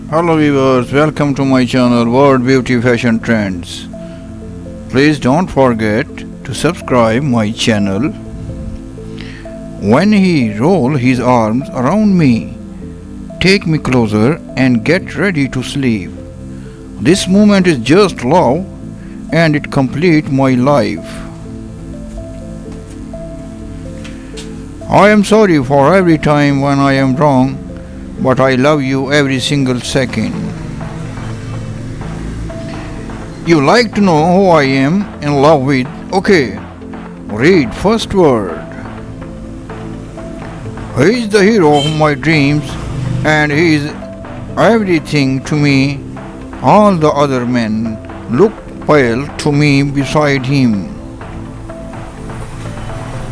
Hello viewers, welcome to my channel World Beauty Fashion Trends. Please don't forget to subscribe my channel. When he roll his arms around me, take me closer and get ready to sleep. This moment is just love and it complete my life. I am sorry for every time when I am wrong, but I love you every single second. You like to know who I am in love with? Okay, read first word. He is the hero of my dreams and he is everything to me. All the other men look pale to me beside him.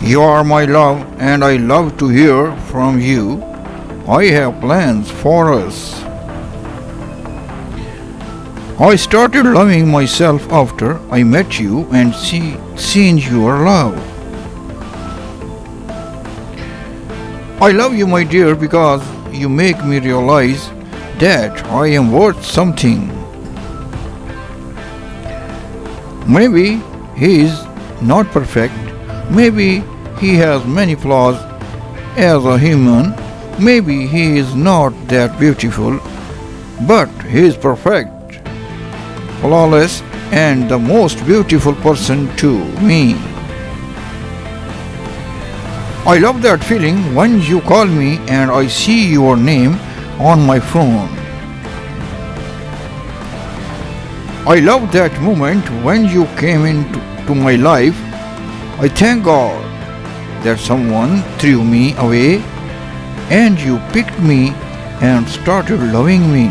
You are my love and I love to hear from you. I have plans for us. I started loving myself after I met you and seen your love. I love you, my dear, because you make me realize that I am worth something. Maybe he is not perfect. Maybe he has many flaws as a human. Maybe he is not that beautiful, but he is perfect, flawless, and the most beautiful person to me. I love that feeling when you call me and I see your name on my phone. I love that moment when you came into my life. I thank God that someone threw me away and you picked me and started loving me.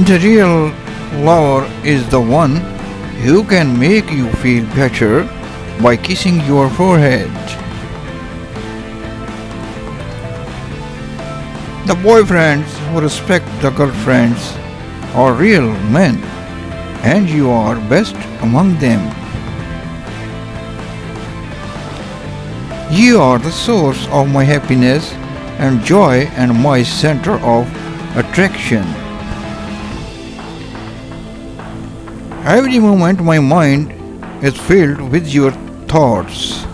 The real lover is the one who can make you feel better by kissing your forehead. The boyfriends who respect the girlfriends are real men, and you are best among them. You are the source of my happiness and joy and my center of attraction. Every moment my mind is filled with your thoughts.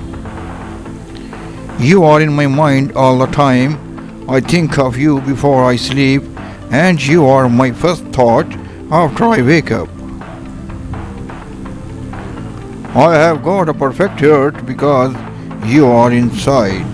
You are in my mind all the time. I think of you before I sleep, and you are my first thought after I wake up. I have got a perfect heart because you are inside.